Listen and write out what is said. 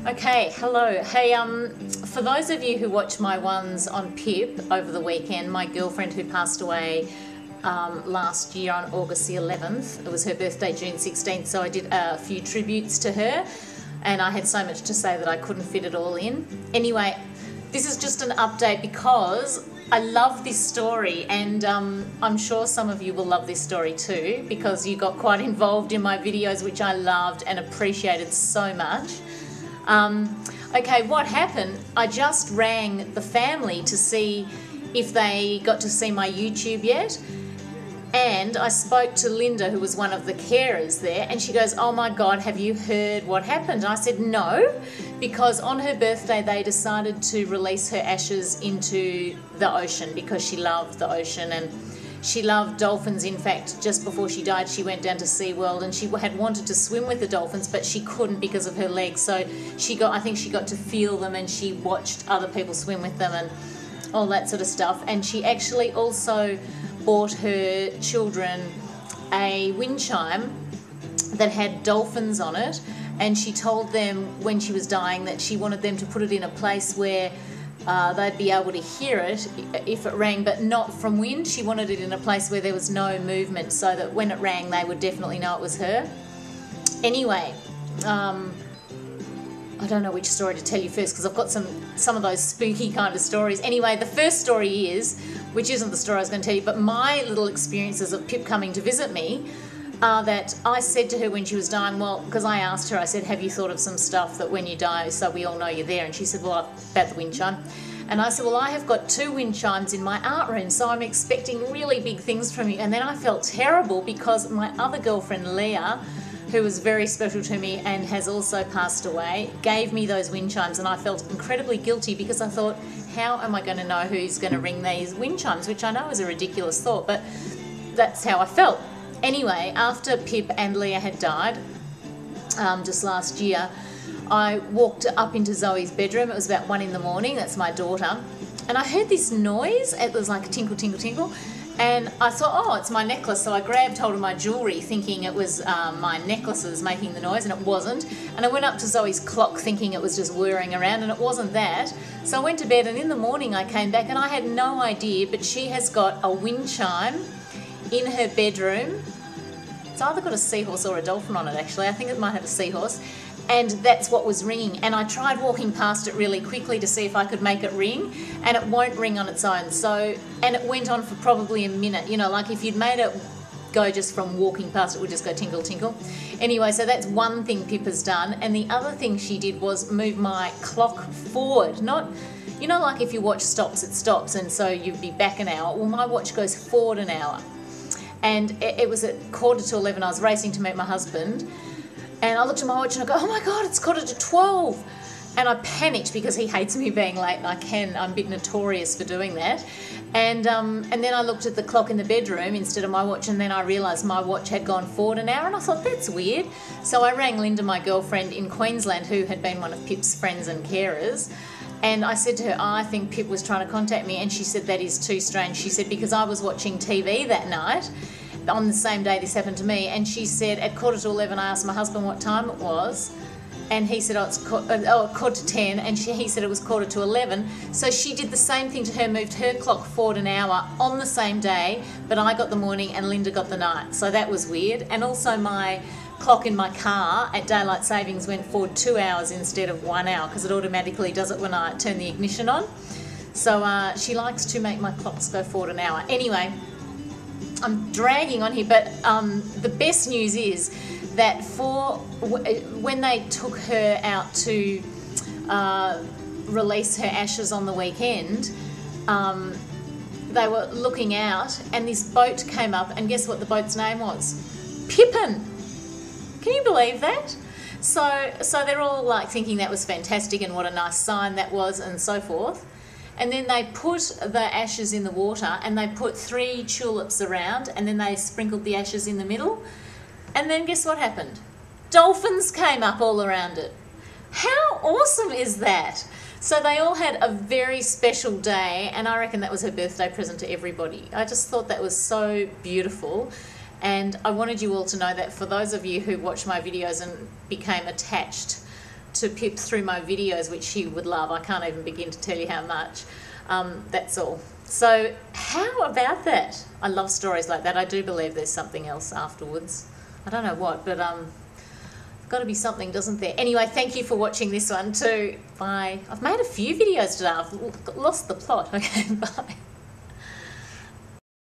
Okay, hello. Hey, for those of you who watch my ones on Pip over the weekend, my girlfriend who passed away last year on August the 11th, it was her birthday, June 16th, so I did a few tributes to her, and I had so much to say that I couldn't fit it all in. Anyway, this is just an update because I love this story, and I'm sure some of you will love this story too, because you got quite involved in my videos, which I loved and appreciated so much. Okay, what happened, I just rang the family to see if they got to see my YouTube yet, and I spoke to Linda, who was one of the carers there, and she goes, "Oh my God, have you heard what happened?" And I said no, because on her birthday they decided to release her ashes into the ocean because she loved the ocean and she loved dolphins. In fact, just before she died, she went down to SeaWorld and she had wanted to swim with the dolphins, but she couldn't because of her legs. So I think she got to feel them, and she watched other people swim with them and all that sort of stuff. And she actually also bought her children a wind chime that had dolphins on it. And she told them when she was dying that she wanted them to put it in a place where they'd be able to hear it if it rang, but not from wind. She wanted it in a place where there was no movement, so that when it rang they would definitely know it was her. Anyway, I don't know which story to tell you first, because I've got some of those spooky kind of stories. Anyway, the first story is, which isn't the story I was going to tell you, but my little experiences of Pip coming to visit me, that I said to her when she was dying, well, because I asked her, I said, "Have you thought of some stuff that when you die, so we all know you're there?" And she said, "Well, about the wind chime." And I said, "Well, I have got 2 wind chimes in my art room, so I'm expecting really big things from you." And then I felt terrible because my other girlfriend, Leah, who was very special to me and has also passed away, gave me those wind chimes, and I felt incredibly guilty because I thought, how am I going to know who's going to ring these wind chimes? Which I know is a ridiculous thought, but that's how I felt. Anyway, after Pip and Leah had died, just last year, I walked up into Zoe's bedroom. It was about 1 in the morning, that's my daughter, and I heard this noise. It was like a tinkle, tinkle, tinkle, and I thought, oh, it's my necklace. So I grabbed hold of my jewellery thinking it was my necklaces making the noise, and it wasn't. And I went up to Zoe's clock thinking it was just whirring around, and it wasn't that. So I went to bed, and in the morning I came back and I had no idea, but she has got a wind chime in her bedroom. It's either got a seahorse or a dolphin on it, actually. I think it might have a seahorse. And that's what was ringing. And I tried walking past it really quickly to see if I could make it ring, and it won't ring on its own. And it went on for probably a minute. You know, like if you'd made it go just from walking past, it would just go tinkle, tinkle. Anyway, so that's one thing Pip has done. And the other thing she did was move my clock forward. Not, you know, like if your watch stops, it stops, and so you'd be back an hour. Well, my watch goes forward an hour. And it was at 11:15. I was racing to meet my husband, and I looked at my watch and I go, "Oh my God, it's 11:45. And I panicked because he hates me being late, and I'm a bit notorious for doing that. And then I looked at the clock in the bedroom instead of my watch, and then I realised my watch had gone forward an hour, and I thought, that's weird. So I rang Linda, my girlfriend in Queensland, who had been one of Pip's friends and carers, and I said to her, "I think Pip was trying to contact me," and she said, "That is too strange." She said, "Because I was watching TV that night, on the same day this happened to me," and she said, at 11:45, I asked my husband what time it was, and he said, it's 9:45, and he said it was 11:45. So she did the same thing to her, moved her clock forward an hour on the same day, but I got the morning and Linda got the night. So that was weird. And also my clock in my car at daylight savings went forward 2 hours instead of 1 hour, because it automatically does it when I turn the ignition on. So she likes to make my clocks go forward an hour. Anyway, I'm dragging on here, but the best news is that when they took her out to release her ashes on the weekend, they were looking out and this boat came up, and guess what the boat's name was? Pippin. Can you believe that? So they're all like thinking that was fantastic and what a nice sign that was and so forth. And then they put the ashes in the water, and they put 3 tulips around, and then they sprinkled the ashes in the middle. And then guess what happened? Dolphins came up all around it. How awesome is that? So they all had a very special day, and I reckon that was her birthday present to everybody. I just thought that was so beautiful. And I wanted you all to know that for those of you who watched my videos and became attached to Pip through my videos, which he would love. I can't even begin to tell you how much. That's all. So how about that? I love stories like that. I do believe there's something else afterwards. I don't know what, but got to be something, doesn't there? Anyway, thank you for watching this one too. Bye. I've made a few videos today. I've lost the plot. Okay, bye.